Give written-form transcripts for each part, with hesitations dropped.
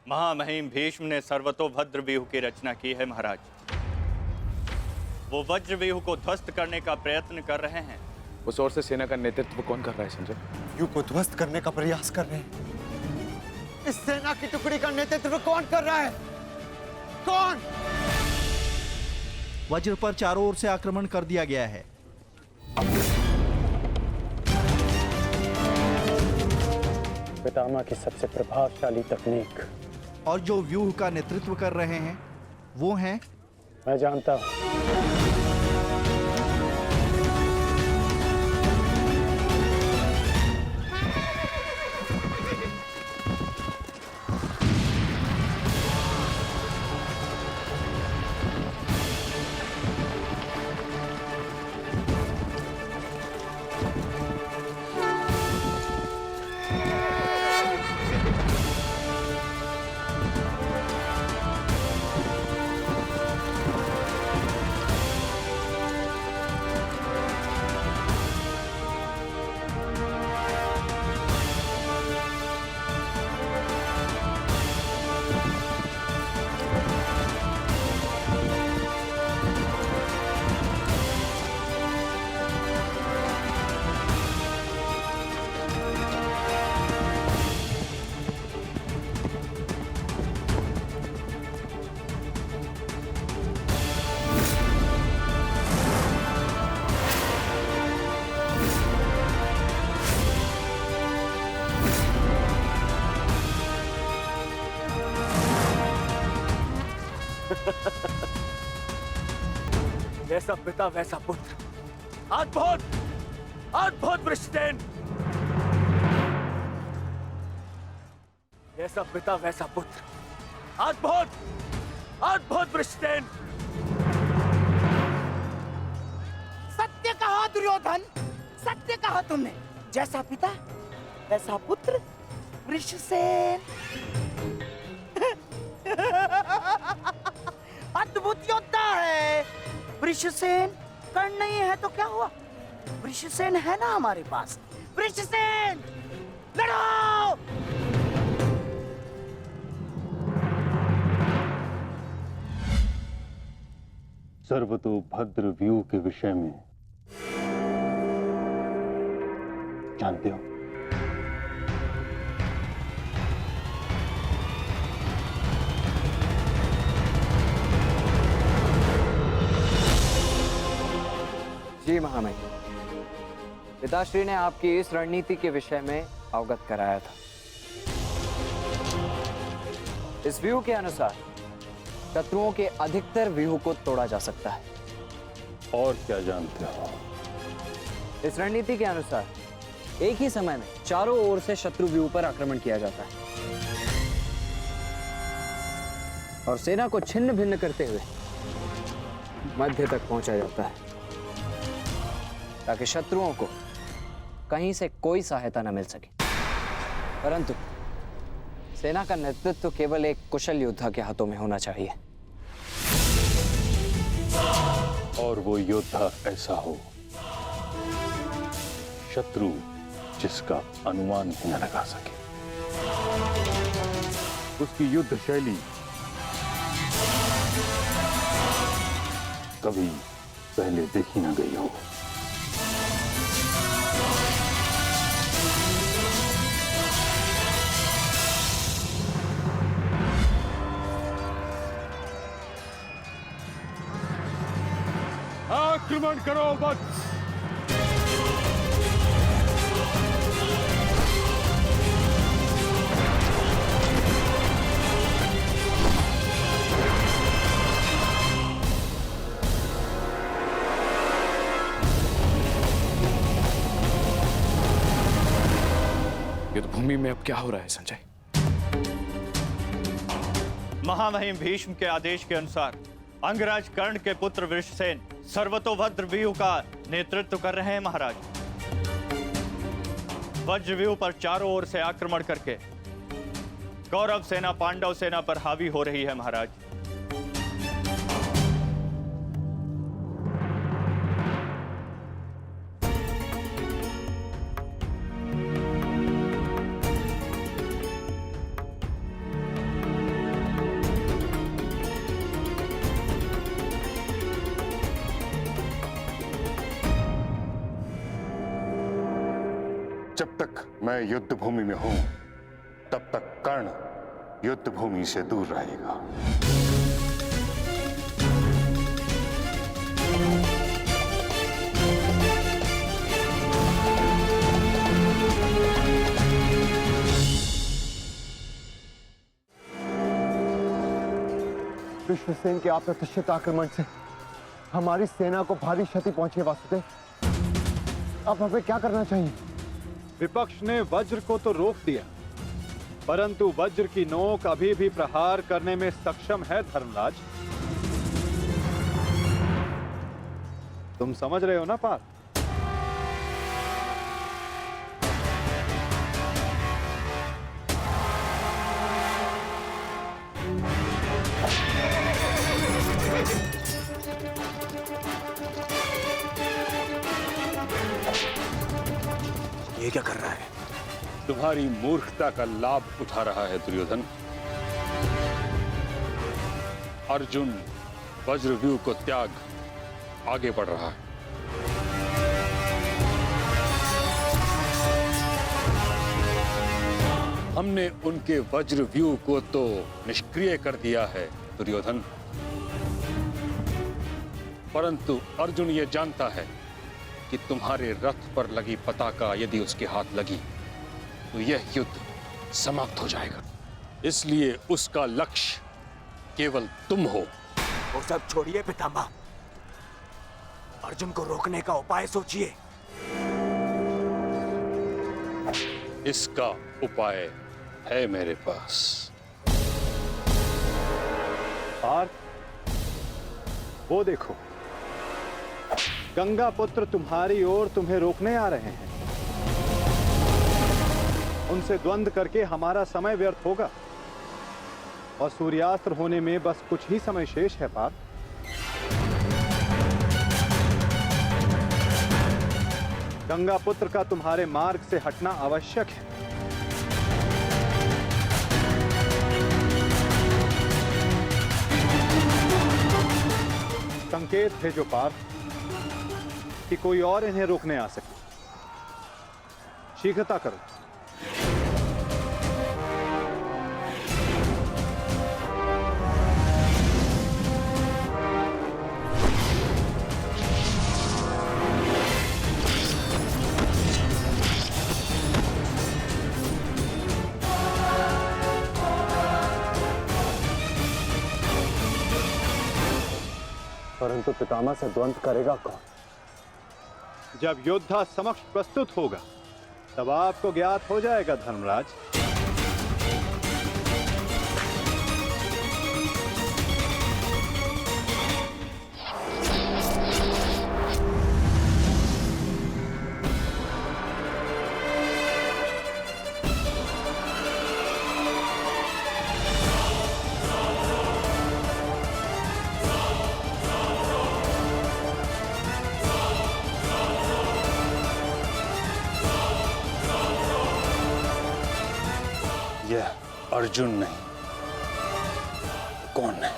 महामहिम भीष्म ने सर्वतोभद्र व्यूह की रचना की है महाराज। वो वज्र व्यूह को ध्वस्त करने का प्रयत्न कर रहे हैं। उस ओर से सेना का नेतृत्व कौन कर रहा है संजय? व्यूह को ध्वस्त करने का प्रयास कर रहे हैं। इस सेना की टुकड़ी का नेतृत्व कौन कर रहा है? कौन? वज्र पर चारों ओर से आक्रमण कर दिया गया है। पितामह की सबसे प्रभावशाली तकनीक। और जो व्यूह का नेतृत्व कर रहे हैं वो हैं, मैं जानता हूं। जैसा पिता वैसा पुत्र। अद्भुत, अद्भुत वृषसेन। जैसा पिता वैसा पुत्र। अद्भुत, अद्भुत वृषसेन। सत्य कहा दुर्योधन, सत्य कहा तुमने। जैसा पिता वैसा पुत्र वृषसेन। अद्भुत योद्धा है वृषसेन। कर्ण नहीं है तो क्या हुआ, वृषसेन है ना हमारे पास। वृषसेन लड़ो। सर्वतोभद्र व्यूह के विषय में जानते हो? जी महामहिम, पिताश्री ने आपकी इस रणनीति के विषय में अवगत कराया था। इस व्यूह के अनुसार शत्रुओं के अधिकतर व्यूह को तोड़ा जा सकता है। और क्या जानते हो? इस रणनीति के अनुसार एक ही समय में चारों ओर से शत्रु व्यूह पर आक्रमण किया जाता है और सेना को छिन्न भिन्न करते हुए मध्य तक पहुंचा जाता है ताकि शत्रुओं को कहीं से कोई सहायता न मिल सके। परंतु सेना का नेतृत्व केवल एक कुशल योद्धा के हाथों में होना चाहिए। और वो योद्धा ऐसा हो शत्रु जिसका अनुमान भी न लगा सके। उसकी युद्ध शैली कभी पहले देखी न गई हो। आक्रमण करो वत्स। युद्ध भूमि में अब क्या हो रहा है संजय? महामहिम भीष्म के आदेश के अनुसार अंगराज कर्ण के पुत्र वृषसेन सर्वतोभद्र व्यूह का नेतृत्व कर रहे हैं महाराज। वज्र व्यूह पर चारों ओर से आक्रमण करके कौरव सेना पांडव सेना पर हावी हो रही है महाराज। जब तक मैं युद्ध भूमि में हूं, तब तक कर्ण युद्ध भूमि से दूर रहेगा। विश्वसेन के अप्रत्याशित आक्रमण से हमारी सेना को भारी क्षति पहुंची है वासुदेव। अब हमें क्या करना चाहिए? विपक्ष ने वज्र को तो रोक दिया, परंतु वज्र की नोक अभी भी प्रहार करने में सक्षम है धर्मराज। तुम समझ रहे हो ना पार्थ? ये क्या कर रहा है? तुम्हारी मूर्खता का लाभ उठा रहा है दुर्योधन। अर्जुन वज्रव्यूह को त्याग आगे बढ़ रहा है। हमने उनके वज्रव्यूह को तो निष्क्रिय कर दिया है दुर्योधन, परंतु अर्जुन ये जानता है कि तुम्हारे रथ पर लगी पताका यदि उसके हाथ लगी तो यह युद्ध समाप्त हो जाएगा। इसलिए उसका लक्ष्य केवल तुम हो। वो सब छोड़िए पितामह, अर्जुन को रोकने का उपाय सोचिए। इसका उपाय है मेरे पास। पार्थ, वो देखो, गंगा पुत्र तुम्हारी ओर तुम्हें रोकने आ रहे हैं। उनसे द्वंद्व करके हमारा समय व्यर्थ होगा और सूर्यास्त्र होने में बस कुछ ही समय शेष है पार्थ। गंगा पुत्र का तुम्हारे मार्ग से हटना आवश्यक है। संकेत भेजो पार्थ कि कोई और इन्हें रोकने आ सके। शीघ्रता करो। परंतु पितामह से द्वंद्व करेगा कौन? जब योद्धा समक्ष प्रस्तुत होगा तब आपको ज्ञात हो जाएगा धर्मराज। यह अर्जुन नहीं, कौन है?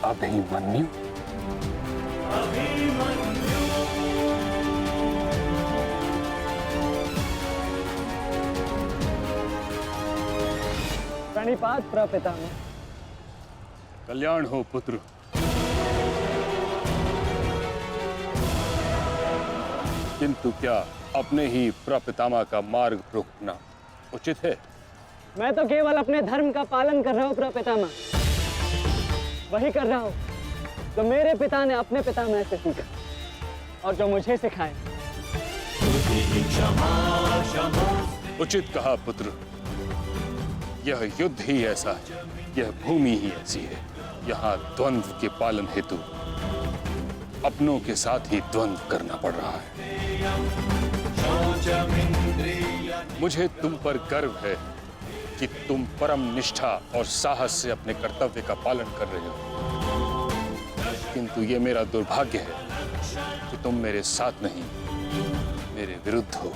अभिमन्यु? प्रणिपात प्रपितामह। कल्याण हो पुत्र। किंतु क्या अपने ही प्रपितामह का मार्ग रोकना उचित है? मैं तो केवल अपने धर्म का पालन कर रहा हूँ प्रपितामह। वही कर रहा हूँ जो मेरे पिता ने अपने पितामह से सीखा और जो मुझे सिखाए। उचित कहा पुत्र। यह युद्ध ही ऐसा है, यह भूमि ही ऐसी है। यहाँ द्वंद्व के पालन हेतु अपनों के साथ ही द्वंद्व करना पड़ रहा है। मुझे तुम पर गर्व है कि तुम परम निष्ठा और साहस से अपने कर्तव्य का पालन कर रहे हो, किंतु ये मेरा दुर्भाग्य है कि तुम मेरे साथ नहीं, मेरे विरुद्ध हो।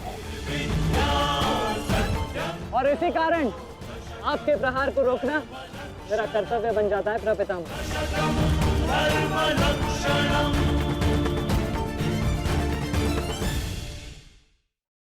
और इसी कारण आपके प्रहार को रोकना मेरा कर्तव्य बन जाता है प्रपितामह।